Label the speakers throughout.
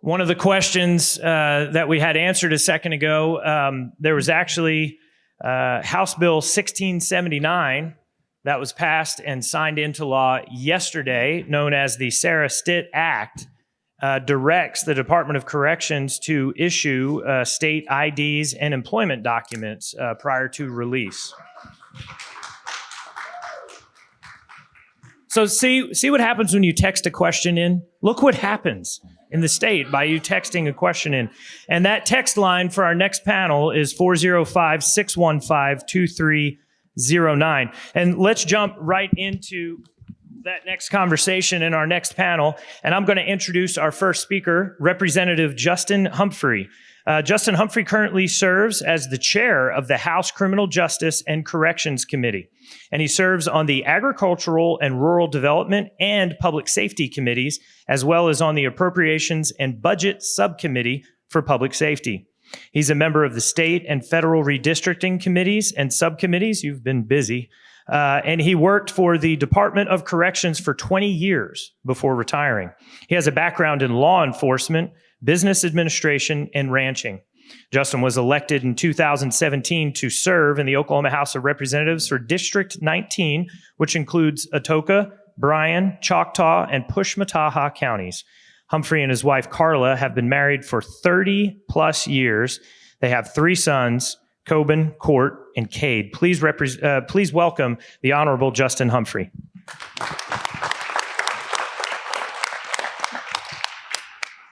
Speaker 1: One of the questions that we had answered a second ago, there was actually House Bill 1679 that was passed and signed into law yesterday, known as the Sarah Stitt Act, directs the Department of Corrections to issue state IDs and employment documents prior to release. So see what happens when you text a question in? Look what happens in the state by you texting a question in. And that text line for our next panel is 405-615-2309. And let's jump right into that next conversation in our next panel. And I'm going to introduce our first speaker, Representative Justin Humphrey. Justin Humphrey currently serves as the chair of the House Criminal Justice and Corrections Committee, and he serves on the Agricultural and Rural Development and Public Safety Committees, as well as on the Appropriations and Budget Subcommittee for Public Safety. He's a member of the State and Federal Redistricting Committees and Subcommittees. You've been busy. And he worked for the Department of Corrections for 20 years before retiring. He has a background in law enforcement, business administration, and ranching. Justin was elected in 2017 to serve in the Oklahoma House of Representatives for District 19, which includes Atoka, Bryan, Choctaw, and Pushmataha counties. Humphrey and his wife, Carla, have been married for 30 plus years. They have 3 sons, Coben, Court, and Cade. Please welcome the Honorable Justin Humphrey.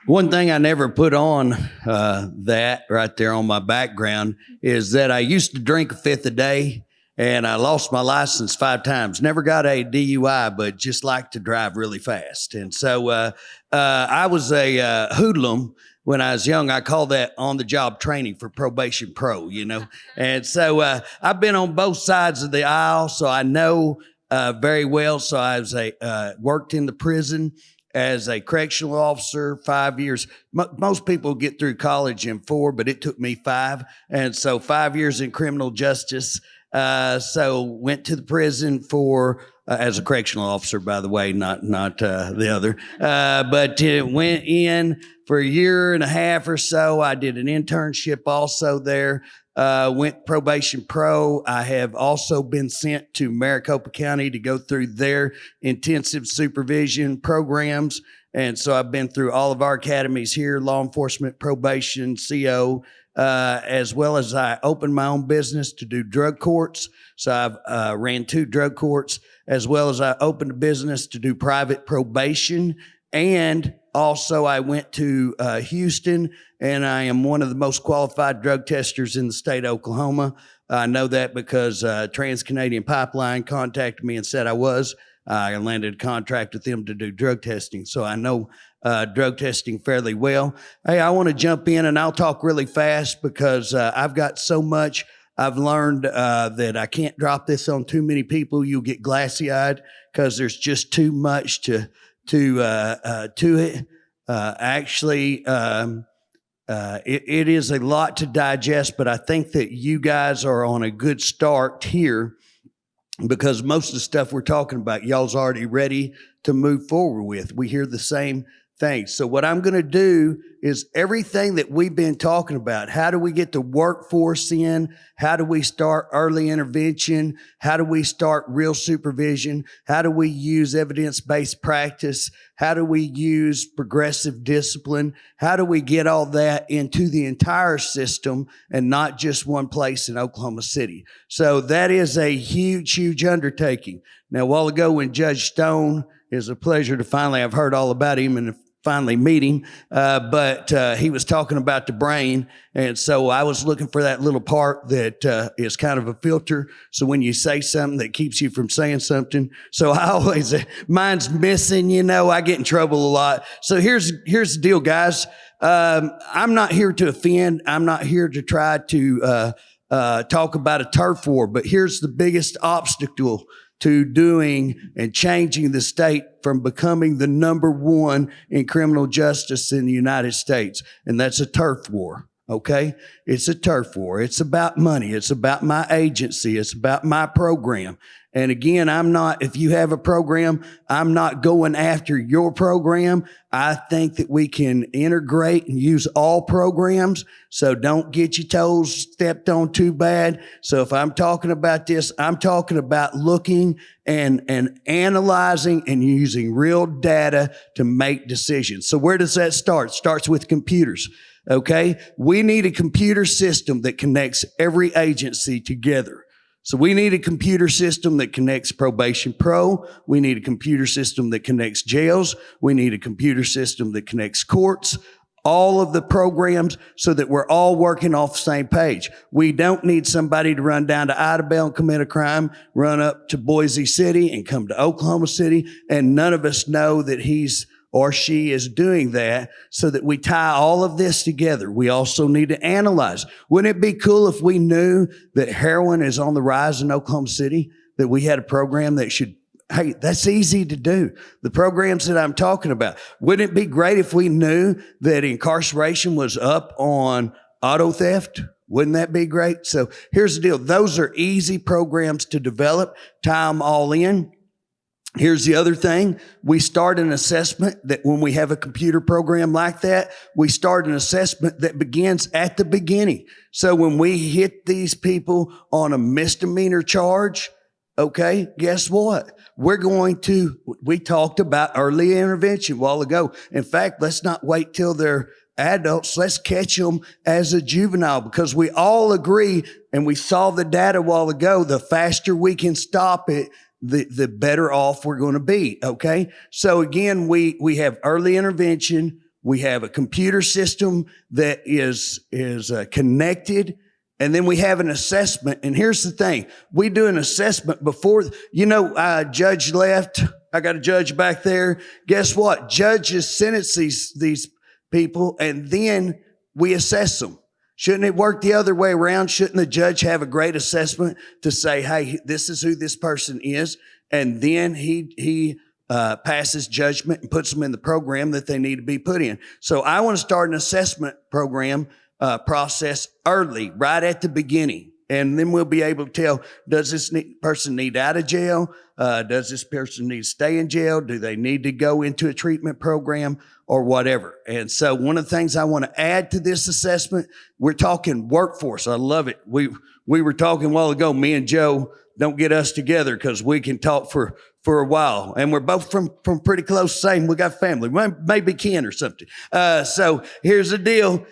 Speaker 2: One thing I never put on that right there on my background is that I used to drink a fifth a day, and I lost my license 5 times. Never got a DUI, but just like to drive really fast. And so I was a hoodlum when I was young. I call that on-the-job training for probation pro, you know. And so I've been on both sides of the aisle, so I know very well. So I was worked in the prison as a correctional officer, 5 years. Most people get through college in 4, but it took me 5. And so 5 years in criminal justice. So went to the prison for, as a correctional officer, by the way, not the other. But went in for a year and a half or so. I did an internship also there. Went probation pro. I have also been sent to Maricopa County to go through their intensive supervision programs. And so I've been through all of our academies here, law enforcement, probation, CO, as well as I opened my own business to do drug courts. So I've ran 2 drug courts, as well as I opened a business to do private probation. And also I went to Houston, and I am one of the most qualified drug testers in the state of Oklahoma. I know that because Trans-Canadian Pipeline contacted me and said I was. I landed a contract with them to do drug testing, so I know drug testing fairly well. Hey, I want to jump in, and I'll talk really fast because I've got so much I've learned that I can't drop this on too many people. You'll get glassy-eyed because there's just too much to it. It is a lot to digest, but I think that you guys are on a good start here because most of the stuff we're talking about, y'all's already ready to move forward with. We hear the same thing. So what I'm going to do is everything that we've been talking about. How do we get the workforce in? How do we start early intervention? How do we start real supervision? How do we use evidence-based practice? How do we use progressive discipline? How do we get all that into the entire system and not just one place in Oklahoma City? So that is a huge, huge undertaking. Now, a while ago when Judge Stone, is a pleasure to finally, I've heard all about him and finally meet him, but he was talking about the brain, and so I was looking for that little part that is kind of a filter, so when you say something that keeps you from saying something, so I always, mine's missing, you know, I get in trouble a lot. So here's the deal, guys. I'm not here to offend. I'm not here to try to talk about a turf war, but here's the biggest obstacle to doing and changing the state from becoming the number 1 in criminal justice in the United States. And that's a turf war, okay? It's a turf war. It's about money. It's about my agency. It's about my program. And again, if you have a program, I'm not going after your program. I think that we can integrate and use all programs. So don't get your toes stepped on too bad. So if I'm talking about this, I'm talking about looking and analyzing and using real data to make decisions. So where does that start? It starts with computers. Okay. We need a computer system that connects every agency together. So we need a computer system that connects Probation Pro. We need a computer system that connects jails. We need a computer system that connects courts, all of the programs so that we're all working off the same page. We don't need somebody to run down to Idabel and commit a crime, run up to Boise City and come to Oklahoma City, and none of us know that he's or she is doing that, so that we tie all of this together. We also need to analyze. Wouldn't it be cool if we knew that heroin is on the rise in Oklahoma City, that we had a program that should, hey, that's easy to do. The programs that I'm talking about. Wouldn't it be great if we knew that incarceration was up on auto theft? Wouldn't that be great? So here's the deal. Those are easy programs to develop, tie them all in. Here's the other thing. We start an assessment that when we have a computer program like that, we start an assessment that begins at the beginning. So when we hit these people on a misdemeanor charge, okay, guess what? We talked about early intervention a while ago. In fact, let's not wait till they're adults. Let's catch them as a juvenile, because we all agree, and we saw the data a while ago, the faster we can stop it, the better off we're going to be. Okay. So again, we have early intervention. We have a computer system that is connected. And then we have an assessment. And here's the thing. We do an assessment before, judge left. I got a judge back there. Guess what? Judges sentence these people, and then we assess them. Shouldn't it work the other way around? Shouldn't the judge have a great assessment to say, hey, this is who this person is? And then he passes judgment and puts them in the program that they need to be put in. So I want to start an assessment program process early, right at the beginning. And then we'll be able to tell, does this person need out of jail? Does this person need to stay in jail? Do they need to go into a treatment program or whatever? And so one of the things I want to add to this assessment, we're talking workforce. I love it. We were talking a while ago, me and Joe, don't get us together because we can talk for a while. And we're both from pretty close, same. We got family, maybe kin or something. So here's the deal.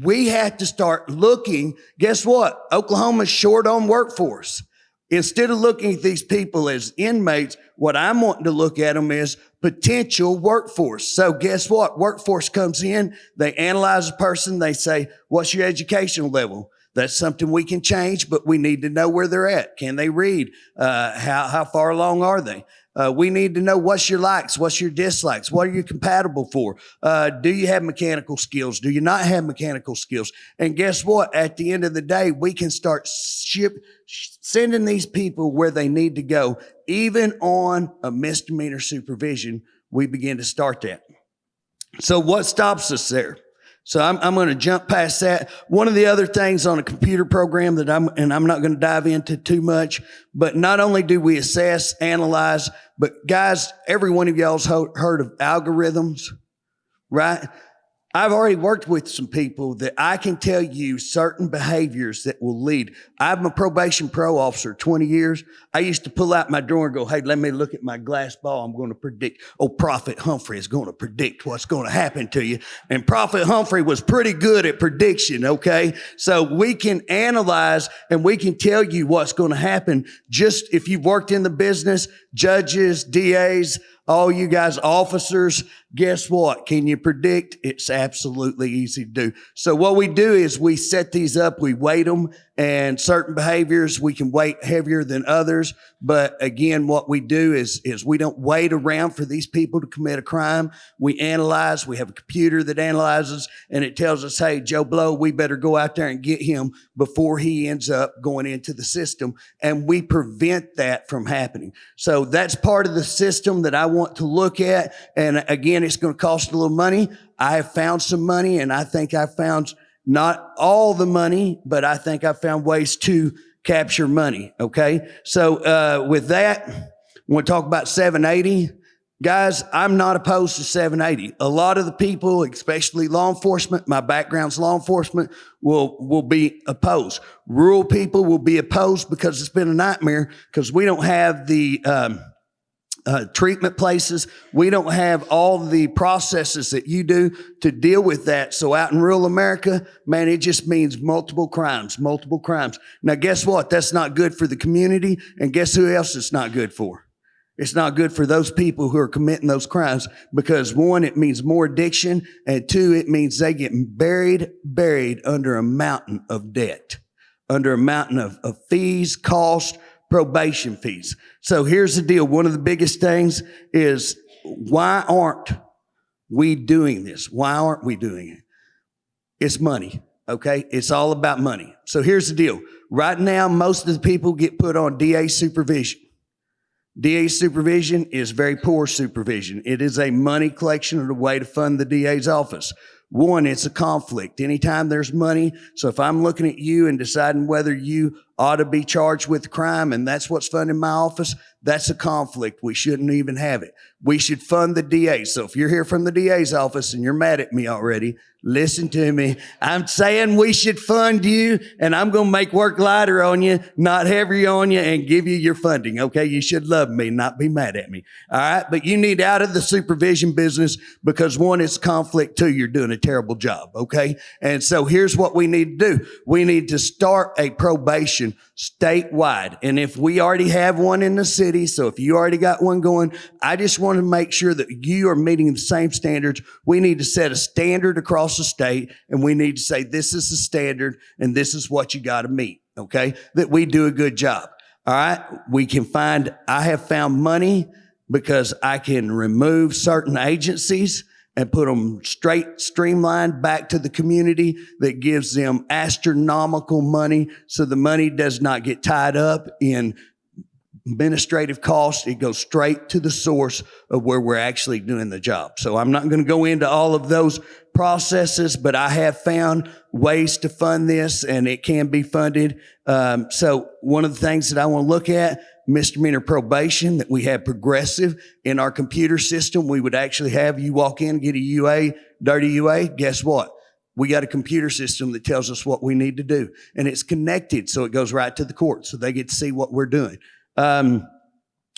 Speaker 2: We have to start looking. Guess what? Oklahoma's short on workforce. Instead of looking at these people as inmates, what I'm wanting to look at them as potential workforce. So guess what? Workforce comes in, they analyze a person, they say, what's your educational level? That's something we can change, but we need to know where they're at. Can they read? How far along are they? We need to know what's your likes, what's your dislikes, what are you compatible for? Do you have mechanical skills? Do you not have mechanical skills? And guess what? At the end of the day, we can start sending these people where they need to go. Even on a misdemeanor supervision, we begin to start that. So what stops us there? So I'm going to jump past that. One of the other things on a computer program that I'm not going to dive into too much, but not only do we assess, analyze, but guys, every one of y'all's heard of algorithms, right? I've already worked with some people that I can tell you certain behaviors that will lead. I'm a probation pro officer, 20 years. I used to pull out my drawer and go, hey, let me look at my glass ball. I'm going to predict. Oh, Prophet Humphrey is going to predict what's going to happen to you. And Prophet Humphrey was pretty good at prediction, okay? So we can analyze and we can tell you what's going to happen. Just if you've worked in the business, judges, DAs, all you guys, officers, guess what? Can you predict? It's absolutely easy to do. So what we do is we set these up, we weight them, and certain behaviors we can weight heavier than others. But again, what we do is we don't wait around for these people to commit a crime. We analyze. We have a computer that analyzes, and it tells us, hey, Joe Blow, we better go out there and get him before he ends up going into the system. And we prevent that from happening. So that's part of the system that I want to look at. And again, it's going to cost a little money. I have found some money, and I think I found not all the money, but I think I found ways to capture money. Okay. So, with that, I want to talk about 780. Guys, I'm not opposed to 780. A lot of the people, especially law enforcement, my background's law enforcement, will be opposed. Rural people will be opposed because it's been a nightmare because we don't have the treatment places. We don't have all the processes that you do to deal with that. So out in rural America, man, it just means multiple crimes. Now, guess what? That's not good for the community. And guess who else it's not good for? It's not good for those people who are committing those crimes because one, it means more addiction, and two, it means they get buried under a mountain of debt, under a mountain of fees, cost, probation fees. So here's the deal. One of the biggest things is why aren't we doing this? Why aren't we doing it? It's money. Okay. It's all about money. So here's the deal. Right now, most of the people get put on DA supervision. DA supervision is very poor supervision. It is a money collection and a way to fund the DA's office. One, it's a conflict. Anytime there's money, so if I'm looking at you and deciding whether you ought to be charged with crime and that's what's funding my office, that's a conflict. We shouldn't even have it. We should fund the DA. So if you're here from the DA's office and you're mad at me already, listen to me. I'm saying we should fund you, and I'm going to make work lighter on you, not heavier on you, and give you your funding. Okay. You should love me, not be mad at me. All right. But you need out of the supervision business because one, it's conflict. Two, you're doing a terrible job. Okay. And so here's what we need to do. We need to start a probation statewide. And if we already have one in the city, so if you already got one going, I just want to make sure that you are meeting the same standards. We need to set a standard across the state, and we need to say, this is the standard and this is what you got to meet. Okay. That we do a good job. All right. I have found money because I can remove certain agencies and put them streamlined back to the community that gives them astronomical money. So the money does not get tied up in administrative costs. It goes straight to the source of where we're actually doing the job. So I'm not going to go into all of those processes, but I have found ways to fund this, and it can be funded. So one of the things that I want to look at, misdemeanor probation, that we have progressive in our computer system. We would actually have you walk in, get a UA, dirty UA. Guess what? We got a computer system that tells us what we need to do, and it's connected. So it goes right to the court. So they get to see what we're doing.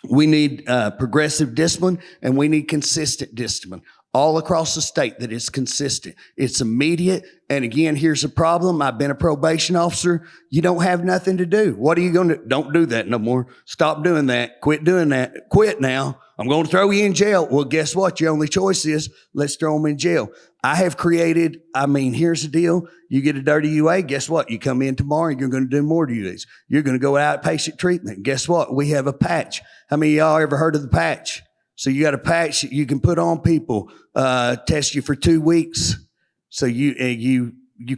Speaker 2: We need progressive discipline, and we need consistent discipline all across the state, that it's consistent. It's immediate. And again, here's the problem. I've been a probation officer. You don't have nothing to do. What are you going to do? Don't do that no more. Stop doing that. Quit doing that. Quit now. I'm going to throw you in jail. Well, guess what? Your only choice is let's throw them in jail. I have created, here's the deal. You get a dirty UA. Guess what? You come in tomorrow and you're going to do more UAs. You're going to go outpatient treatment. Guess what? We have a patch. How many of y'all ever heard of the patch? So you got a patch that you can put on people, test you for 2 weeks. So you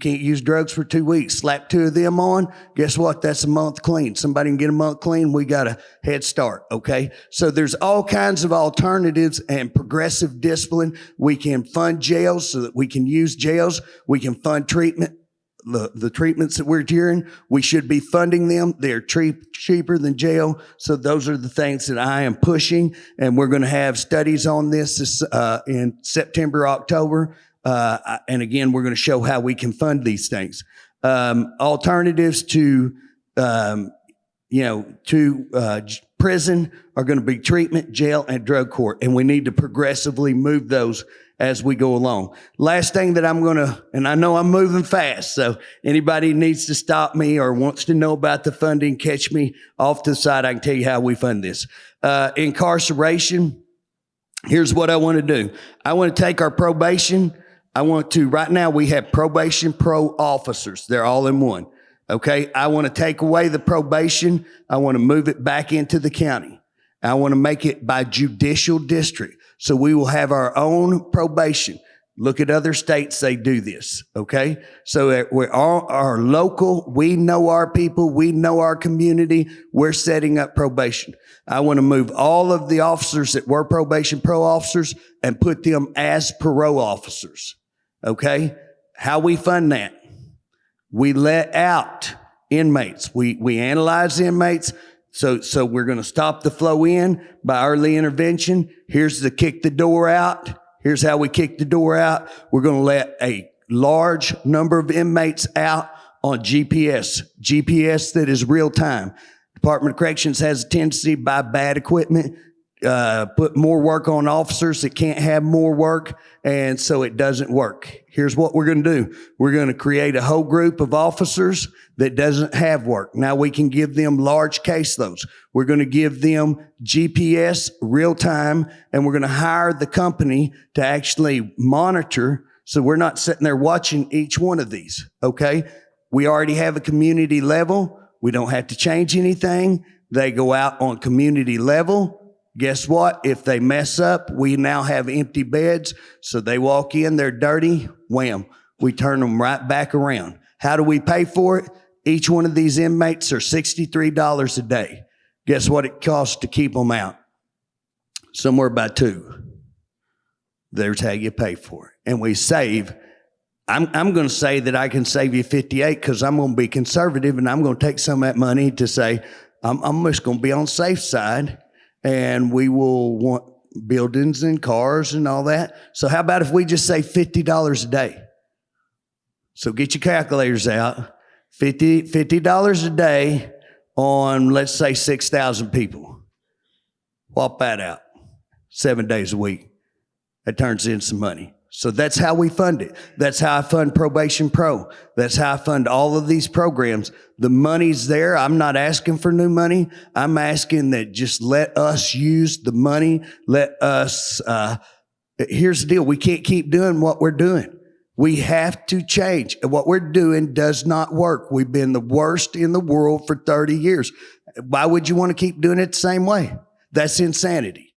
Speaker 2: can't use drugs for 2 weeks. Slap 2 of them on. Guess what? That's a month clean. Somebody can get a month clean. We got a head start. Okay. So there's all kinds of alternatives and progressive discipline. We can fund jails so that we can use jails. We can fund treatment. The treatments that we're hearing, we should be funding them. They're cheaper than jail. So those are the things that I am pushing. And we're going to have studies on this in September, October. And again, we're going to show how we can fund these things. Alternatives to prison are going to be treatment, jail, and drug court. And we need to progressively move those as we go along. Last thing that and I know I'm moving fast, so anybody needs to stop me or wants to know about the funding, catch me off to the side. I can tell you how we fund this. Incarceration. Here's what I want to do. I want to take our probation. Right now we have probation pro officers. They're all in one. Okay. I want to take away the probation. I want to move it back into the county. I want to make it by judicial district. So we will have our own probation. Look at other states, they do this. Okay. So we're all our local. We know our people. We know our community. We're setting up probation. I want to move all of the officers that were probation pro officers and put them as parole officers. Okay. How we fund that? We let out inmates. We analyze inmates. So we're going to stop the flow in by early intervention. Here's the kick the door out. Here's how we kick the door out. We're going to let a large number of inmates out on GPS that is real time. Department of Corrections has a tendency to buy bad equipment, put more work on officers that can't have more work, and so it doesn't work. Here's what we're going to do. We're going to create a whole group of officers that doesn't have work. Now we can give them large caseloads. We're going to give them GPS real time, and we're going to hire the company to actually monitor, so we're not sitting there watching each one of these, okay? We already have a community level. We don't have to change anything. They go out on community level. Guess what? If they mess up, we now have empty beds. So they walk in, they're dirty, wham, we turn them right back around. How do we pay for it? Each one of these inmates are $63 a day. Guess what it costs to keep them out? Somewhere by $2. There's how you pay for it. And we save. I'm going to say that I can save you 58 because I'm going to be conservative, and I'm going to take some of that money to say, I'm just going to be on the safe side, and we will want buildings and cars and all that. So how about if we just say $50 a day? So get your calculators out. $50 a day on, let's say, 6,000 people. Whop that out. 7 days a week. That turns in some money. So that's how we fund it. That's how I fund Probation Pro. That's how I fund all of these programs. The money's there. I'm not asking for new money. I'm asking that just let us use the money. Let us, here's the deal. We can't keep doing what we're doing. We have to change. What we're doing does not work. We've been the worst in the world for 30 years. Why would you want to keep doing it the same way? That's insanity.